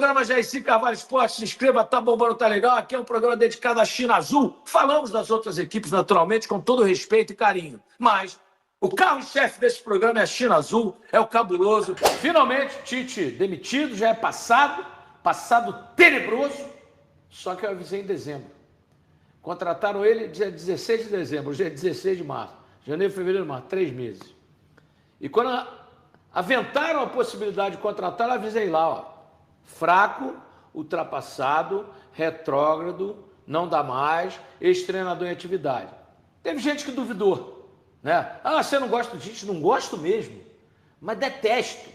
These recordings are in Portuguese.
programa Jaircy Carvalho Esporte. Se inscreva, tá bombando, tá legal. Aqui é um programa dedicado à China Azul. Falamos das outras equipes, naturalmente, com todo respeito e carinho. Mas o carro-chefe desse programa é a China Azul, é o cabuloso. Finalmente, Tite demitido, já é passado tenebroso. Só que eu avisei em dezembro. Contrataram ele dia 16 de dezembro, hoje é 16 de março. Janeiro, fevereiro, março, 3 meses. E quando aventaram a possibilidade de contratar, eu avisei lá, ó. Fraco, ultrapassado, retrógrado, não dá mais, ex-treinador em atividade. Teve gente que duvidou, né? Ah, você não gosta do Tite? Não gosto mesmo, mas detesto.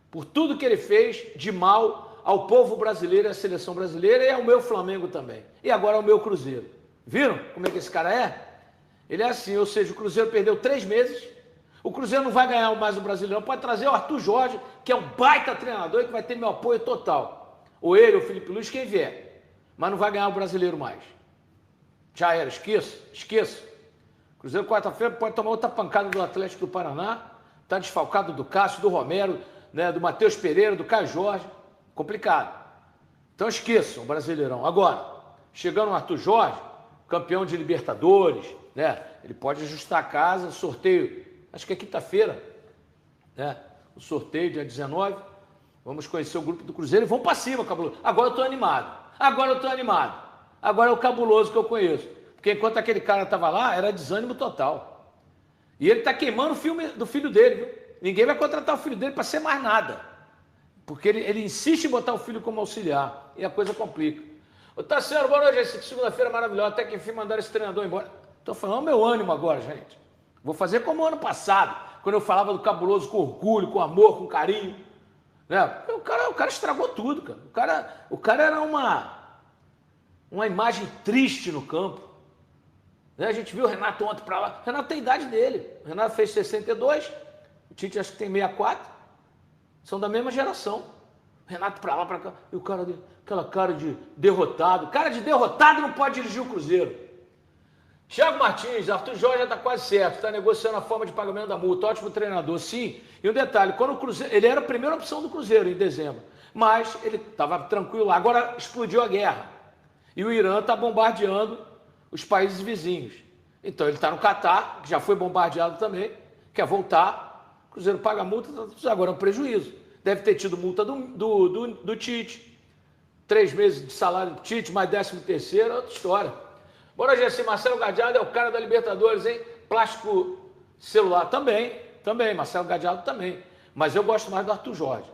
Por tudo que ele fez de mal ao povo brasileiro e à seleção brasileira e ao meu Flamengo também. E agora ao meu Cruzeiro. Viram como é que esse cara é? Ele é assim, ou seja, o Cruzeiro perdeu 3 meses, o Cruzeiro não vai ganhar mais o Brasileirão, pode trazer o Arthur Jorge, que é um baita treinador e que vai ter meu apoio total. Ou ele, ou o Felipe Luiz, quem vier. Mas não vai ganhar o Brasileiro mais. Já era, esqueça. Cruzeiro quarta-feira pode tomar outra pancada do Atlético do Paraná, está desfalcado do Cássio, do Romero, né, do Matheus Pereira, do Caio Jorge. Complicado. Então esqueçam o Brasileirão. Agora, chegando o Arthur Jorge, campeão de Libertadores, né, ele pode ajustar a casa, sorteio. Acho que é quinta-feira, né? O sorteio, dia 19. Vamos conhecer o grupo do Cruzeiro e vamos para cima, cabuloso. Agora eu estou animado. Agora é o cabuloso que eu conheço. Porque enquanto aquele cara estava lá, era desânimo total. E ele está queimando o filme do filho dele, viu? Ninguém vai contratar o filho dele para ser mais nada. Porque ele insiste em botar o filho como auxiliar. E a coisa complica. Ô, Tassiano, boa noite. Essa segunda-feira maravilhosa. Até que enfim mandaram esse treinador embora. Estou falando meu ânimo agora, gente. Vou fazer como o ano passado, quando eu falava do cabuloso com orgulho, com amor, com carinho. Né? O cara estragou tudo, cara. O cara era uma imagem triste no campo. Né? A gente viu o Renato ontem para lá. O Renato tem a idade dele. O Renato fez 62, o Tite acho que tem 64. São da mesma geração. O Renato para lá, para cá. E o cara, aquela cara de derrotado. Cara de derrotado não pode dirigir o Cruzeiro. Thiago Martins, Arthur Jorge já está quase certo, está negociando a forma de pagamento da multa, ótimo treinador, sim. E um detalhe, quando o Cruzeiro, ele era a primeira opção do Cruzeiro em dezembro, mas ele estava tranquilo lá, agora explodiu a guerra. E o Irã está bombardeando os países vizinhos. Então ele está no Catar, que já foi bombardeado também, quer voltar, o Cruzeiro paga a multa, agora é um prejuízo. Deve ter tido multa do Tite, 3 meses de salário do Tite, mais 13º, é outra história. Bora, Jaircy, Marcelo Gadiardo é o cara da Libertadores, hein? Plástico celular também, Marcelo Gadiardo também. Mas eu gosto mais do Arthur Jorge.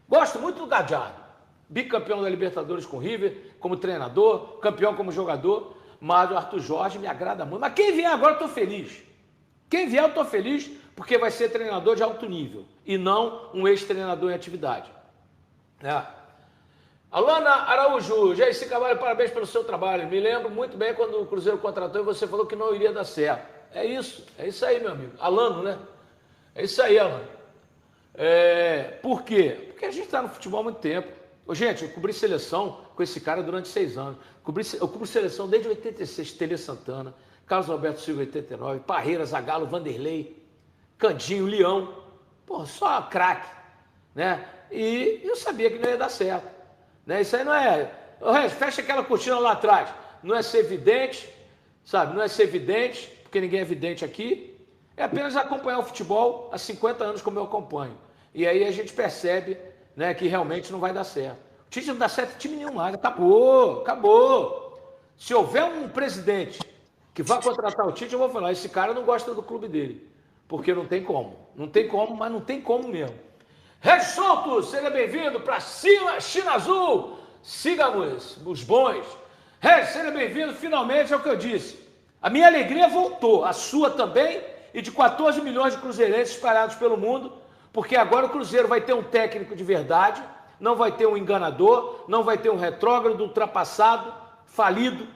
Gosto muito do Gadiardo. Bicampeão da Libertadores com o River, como treinador, campeão como jogador. Mas o Arthur Jorge me agrada muito. Mas quem vier agora eu estou feliz. Quem vier eu estou feliz porque vai ser treinador de alto nível e não um ex-treinador em atividade. Alana Araújo, Jaircy Carvalho, parabéns pelo seu trabalho. Me lembro muito bem quando o Cruzeiro contratou e você falou que não iria dar certo. É isso aí, meu amigo. Alano, né? É isso aí, Alano. Por quê? Porque a gente está no futebol há muito tempo. Gente, eu cobri seleção com esse cara durante 6 anos. Eu cubro seleção desde 86, Tele Santana, Carlos Alberto Silva, 89, Parreira, Zagallo, Vanderlei, Candinho, Leão. Pô, só craque, né? E eu sabia que não ia dar certo. Né? Isso aí não é... Fecha aquela cortina lá atrás. Não é ser vidente, sabe? Não é ser vidente, porque ninguém é vidente aqui. É apenas acompanhar o futebol há 50 anos como eu acompanho. E aí a gente percebe, né, que realmente não vai dar certo. O Tite não dá certo em time nenhum mais. Acabou. Se houver um presidente que vá contratar o Tite, eu vou falar, esse cara não gosta do clube dele. Porque não tem como. Não tem como, mas não tem como mesmo. Regis Solto, seja bem-vindo para cima, China Azul. Sigamos os bons. Regis, seja bem-vindo, finalmente é o que eu disse. A minha alegria voltou, a sua também, e de 14 milhões de cruzeirenses espalhados pelo mundo, porque agora o Cruzeiro vai ter um técnico de verdade, não vai ter um enganador, não vai ter um retrógrado, ultrapassado, falido,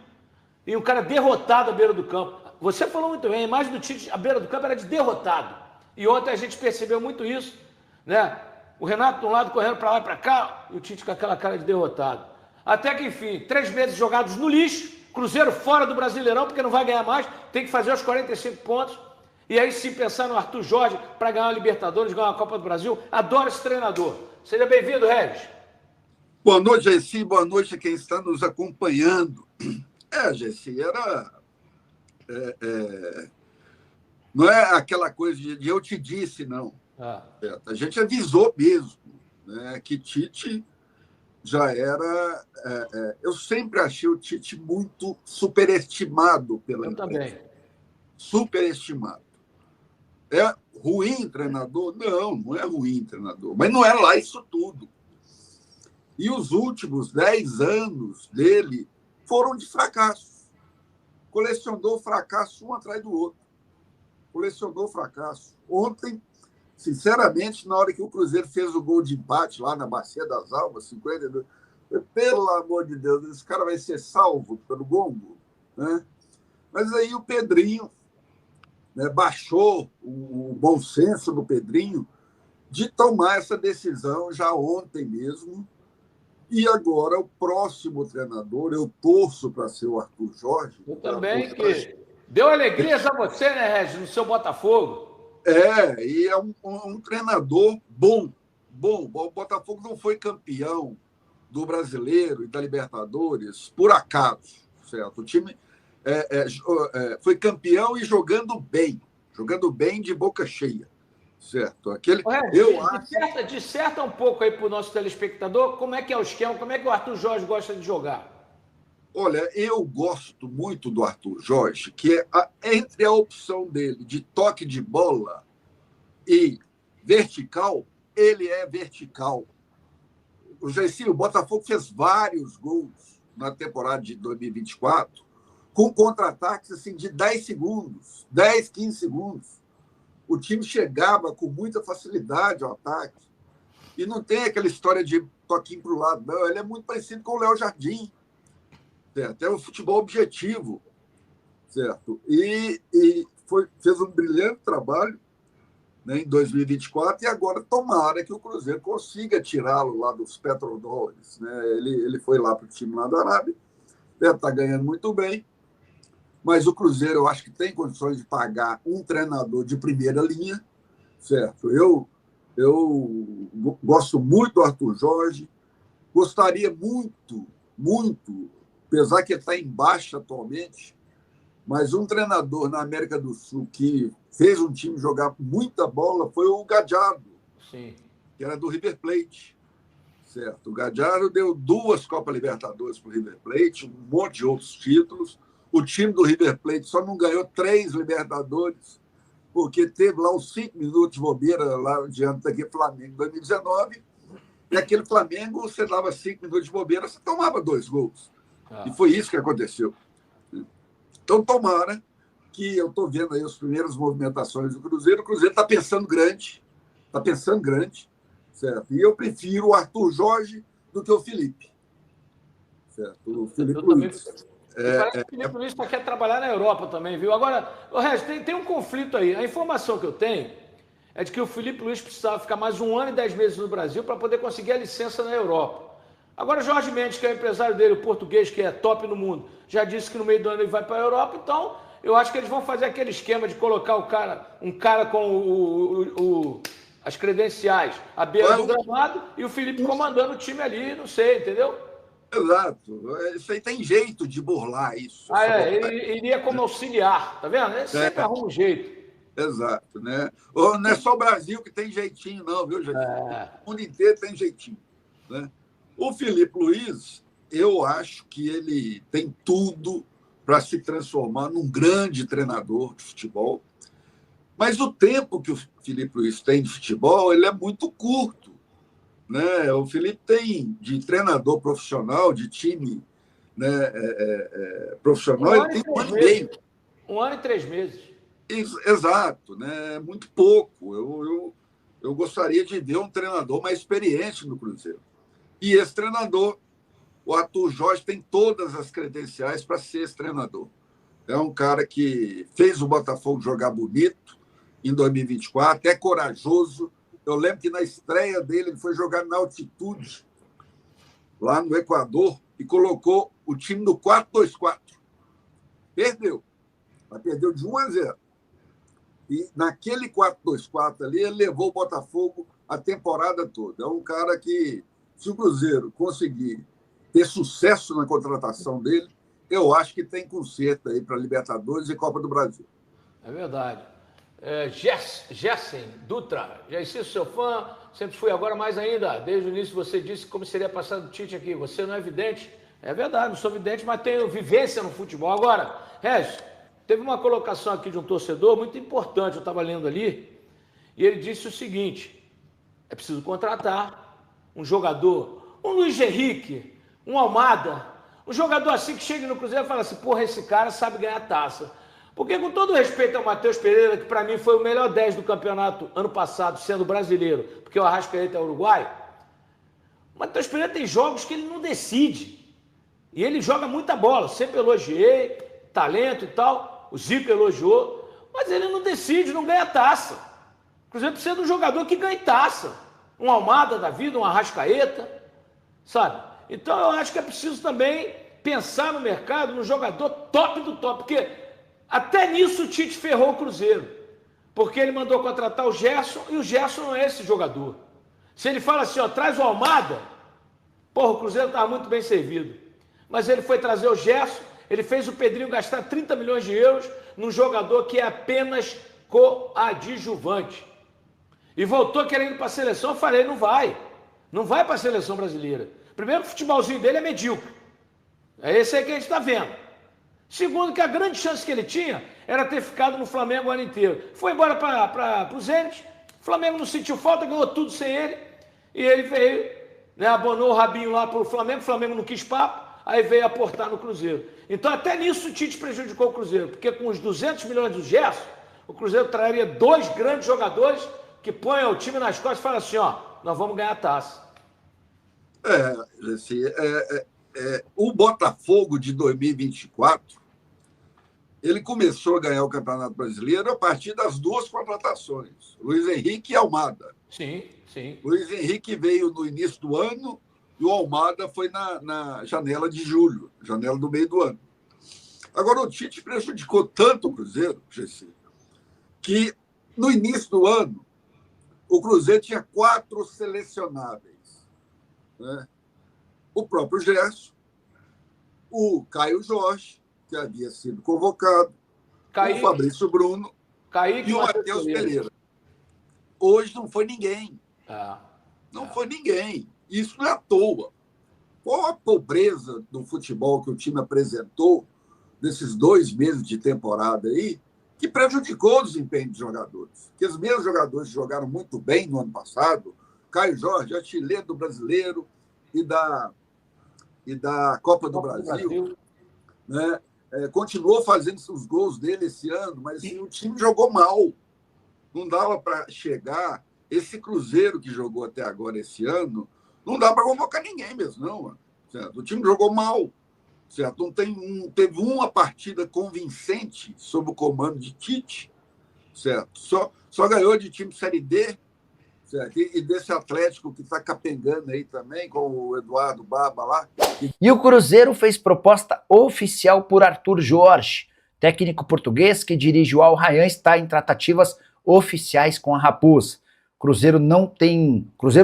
e um cara derrotado à beira do campo. Você falou muito bem, a imagem do Tite à beira do campo era de derrotado. E ontem a gente percebeu muito isso, né? O Renato de um lado correndo para lá e para cá, e o Tite com aquela cara de derrotado. Até que, enfim, 3 meses jogados no lixo, Cruzeiro fora do Brasileirão, porque não vai ganhar mais, tem que fazer os 45 pontos. E aí sim pensar no Arthur Jorge para ganhar a Libertadores, ganhar a Copa do Brasil. Adoro esse treinador. Seja bem-vindo, Regis. Boa noite, Gessi. Boa noite a quem está nos acompanhando. Gessi, não é aquela coisa de eu te disse, não. A gente avisou mesmo, né, que Tite já era... eu sempre achei o Tite muito superestimado pela imprensa. Eu também. Superestimado. É ruim treinador? Não é ruim treinador. Mas não é lá isso tudo. E os últimos 10 anos dele foram de fracasso. Colecionou fracasso um atrás do outro. Colecionou fracasso. Ontem, sinceramente, na hora que o Cruzeiro fez o gol de empate lá na Bacia das Almas, 52, pelo amor de Deus, esse cara vai ser salvo pelo gongo, né? Mas aí o Pedrinho, né, baixou o bom senso do Pedrinho de tomar essa decisão já ontem mesmo. E agora o próximo treinador, eu torço para ser o Arthur Jorge. Eu também, que deu alegrias a você, né, Regis, no seu Botafogo. E é um treinador bom. O Botafogo não foi campeão do Brasileiro e da Libertadores por acaso, certo? O time foi campeão e jogando bem de boca cheia, certo? Disserta um pouco aí para o nosso telespectador como é que é o esquema, como é que o Arthur Jorge gosta de jogar. Olha, eu gosto muito do Arthur Jorge, que entre a opção dele de toque de bola e vertical, ele é vertical. O Botafogo fez vários gols na temporada de 2024 com contra-ataques assim, de 10 segundos, 10, 15 segundos. O time chegava com muita facilidade ao ataque. E não tem aquela história de toquinho para o lado, não. Ele é muito parecido com o Léo Jardim. Certo? É um futebol objetivo. Certo? E fez um brilhante trabalho, né, em 2024, e agora tomara que o Cruzeiro consiga tirá-lo lá dos petrodólares. Né? Ele foi lá para o time lá da Arábia, deve estar ganhando muito bem, mas o Cruzeiro eu acho que tem condições de pagar um treinador de primeira linha, certo? Eu gosto muito do Arthur Jorge, gostaria muito, apesar que ele está em baixa atualmente, mas um treinador na América do Sul que fez um time jogar muita bola foi o Gallardo, Sim, que era do River Plate. Certo? O Gallardo deu 2 Copas Libertadores para o River Plate, um monte de outros títulos. O time do River Plate só não ganhou 3 Libertadores, porque teve lá uns 5 minutos de bobeira lá diante daquele Flamengo em 2019. E aquele Flamengo, você dava 5 minutos de bobeira, você tomava 2 gols. E foi isso que aconteceu. Então, tomara que eu estou vendo aí as primeiras movimentações do Cruzeiro. O Cruzeiro está pensando grande, certo? E eu prefiro o Arthur Jorge do que o Felipe. Certo? O Felipe Luiz. Parece que o Felipe Luiz quer trabalhar na Europa também, viu? Agora, Regis, tem um conflito aí. A informação que eu tenho é de que o Felipe Luiz precisava ficar mais 1 ano e 10 meses no Brasil para poder conseguir a licença na Europa. Agora, Jorge Mendes, que é o empresário dele, o português, que é top no mundo, já disse que no meio do ano ele vai para a Europa, então eu acho que eles vão fazer aquele esquema de colocar um cara com as credenciais à beira do gramado e o Felipe comandando o time ali, não sei, entendeu? Exato. Isso aí tem jeito de burlar isso. Ele iria como auxiliar, tá vendo? Ele sempre arruma um jeito. Exato, né? Não é só o Brasil que tem jeitinho, não, viu, gente? O mundo inteiro tem jeitinho, né? O Felipe Luiz, eu acho que ele tem tudo para se transformar num grande treinador de futebol, mas o tempo que o Felipe Luiz tem de futebol, ele é muito curto, né? O Felipe tem de treinador profissional, de time, né, profissional, ele tem 1 ano e meio. 1 ano e 3 meses. Exato, né? Muito pouco. Eu gostaria de ver um treinador mais experiente no Cruzeiro. E esse treinador, o Arthur Jorge, tem todas as credenciais para ser esse treinador. É um cara que fez o Botafogo jogar bonito em 2024, é corajoso. Eu lembro que na estreia dele, ele foi jogar na altitude, lá no Equador, e colocou o time no 4-2-4. Perdeu. Mas perdeu de 1-0. E naquele 4-2-4 ali, ele levou o Botafogo a temporada toda. É um cara que Se o Cruzeiro conseguir ter sucesso na contratação dele, eu acho que tem conserto aí para Libertadores e Copa do Brasil. É verdade. Gerson Dutra, já sou seu fã, sempre fui, agora mais ainda. Desde o início você disse como seria passar do Tite aqui. Você não é vidente? É verdade, não sou vidente, mas tenho vivência no futebol. Agora, Regis, teve uma colocação aqui de um torcedor muito importante, eu estava lendo ali, e ele disse o seguinte: é preciso contratar um jogador, um Luiz Henrique, um Almada, um jogador assim que chegue no Cruzeiro e fala assim, porra, esse cara sabe ganhar taça. Porque, com todo respeito ao Matheus Pereira, que para mim foi o melhor 10 do campeonato ano passado, sendo brasileiro, porque o Arrascaeta é uruguaio, o Matheus Pereira tem jogos que ele não decide. E ele joga muita bola, sempre elogiei, talento e tal, o Zico elogiou, mas ele não decide, não ganha taça. O Cruzeiro precisa de um jogador que ganhe taça. Um Almada da vida, um Arrascaeta, sabe? Então eu acho que é preciso também pensar no mercado, no jogador top do top, porque até nisso o Tite ferrou o Cruzeiro, porque ele mandou contratar o Gerson e o Gerson não é esse jogador. Se ele fala assim, ó, traz o Almada, porra, o Cruzeiro estava muito bem servido. Mas ele foi trazer o Gerson, ele fez o Pedrinho gastar 30 milhões de euros num jogador que é apenas coadjuvante. E voltou querendo ir para a seleção, eu falei, não vai para a seleção brasileira. Primeiro, o futebolzinho dele é medíocre. É esse aí que a gente está vendo. Segundo, que a grande chance que ele tinha era ter ficado no Flamengo o ano inteiro. Foi embora para o Zenit, o Flamengo não sentiu falta, ganhou tudo sem ele, e ele veio, né, abonou o rabinho lá para o Flamengo não quis papo, aí veio aportar no Cruzeiro. Então até nisso o Tite prejudicou o Cruzeiro, porque com os 200 milhões do Gerson, o Cruzeiro traria 2 grandes jogadores que põem o time nas costas e falam assim, ó, nós vamos ganhar a taça. Assim, o Botafogo de 2024, ele começou a ganhar o Campeonato Brasileiro a partir das 2 contratações, Luiz Henrique e Almada. Sim. Luiz Henrique veio no início do ano e o Almada foi na janela de julho, janela do meio do ano. Agora, o Tite prejudicou tanto o Cruzeiro, que no início do ano, o Cruzeiro tinha 4 selecionáveis, né? O próprio Gerson, o Caio Jorge, que havia sido convocado, o Fabrício Bruno e o Matheus Pereira. Hoje não foi ninguém. Não foi ninguém. Isso não é à toa. Qual a pobreza do futebol que o time apresentou nesses 2 meses de temporada aí, que prejudicou o desempenho dos jogadores? Porque os mesmos jogadores jogaram muito bem no ano passado, Caio Jorge, artilheiro do Brasileiro e da Copa do Brasil, né? Continuou fazendo os gols dele esse ano, mas assim, o time jogou mal. Não dava para chegar. Esse Cruzeiro que jogou até agora esse ano, não dá para convocar ninguém mesmo, não. Certo? O time jogou mal. Certo? Não teve uma partida convincente sob o comando de Tite. Certo? Só ganhou de time Série D. Certo? E desse Atlético que está capengando aí também, com o Eduardo Baba lá. E o Cruzeiro fez proposta oficial por Arthur Jorge, técnico português que dirige o Al Rayyan, está em tratativas oficiais com a Raposa. Cruzeiro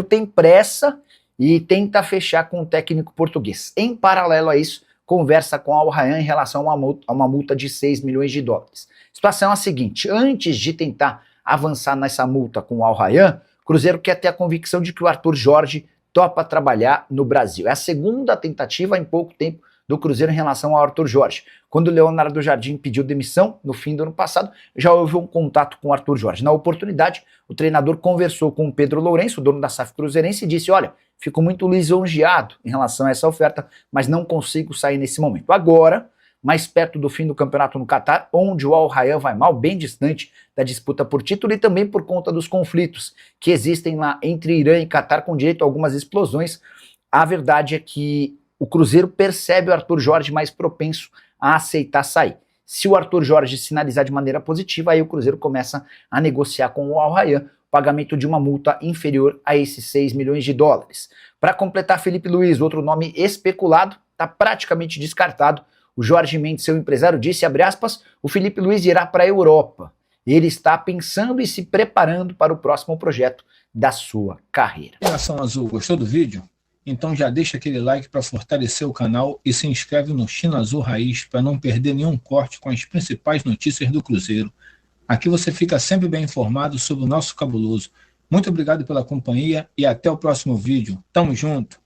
tem pressa e tenta fechar com o técnico português. Em paralelo a isso, conversa com o Al Rayyan em relação a uma multa de 6 milhões de dólares. A situação é a seguinte: antes de tentar avançar nessa multa com o Al Rayyan, o Cruzeiro quer ter a convicção de que o Arthur Jorge topa trabalhar no Brasil. É a segunda tentativa em pouco tempo do Cruzeiro em relação ao Arthur Jorge. Quando o Leonardo Jardim pediu demissão no fim do ano passado, já houve um contato com o Arthur Jorge. Na oportunidade, o treinador conversou com o Pedro Lourenço, o dono da SAF Cruzeirense, e disse: olha, fico muito lisonjeado em relação a essa oferta, mas não consigo sair nesse momento. Agora, mais perto do fim do campeonato no Catar, onde o Al Rayyan vai mal, bem distante da disputa por título, e também por conta dos conflitos que existem lá entre Irã e Catar, com direito a algumas explosões, a verdade é que o Cruzeiro percebe o Arthur Jorge mais propenso a aceitar sair. Se o Arthur Jorge sinalizar de maneira positiva, aí o Cruzeiro começa a negociar com o Al Rayyan o pagamento de uma multa inferior a esses 6 milhões de dólares. Para completar, Felipe Luiz, outro nome especulado, está praticamente descartado. O Jorge Mendes, seu empresário, disse, abre aspas, o Felipe Luiz irá para a Europa. Ele está pensando e se preparando para o próximo projeto da sua carreira. Nação Azul, gostou do vídeo? Então já deixa aquele like para fortalecer o canal e se inscreve no China Azul Raiz para não perder nenhum corte com as principais notícias do Cruzeiro. Aqui você fica sempre bem informado sobre o nosso cabuloso. Muito obrigado pela companhia e até o próximo vídeo. Tamo junto!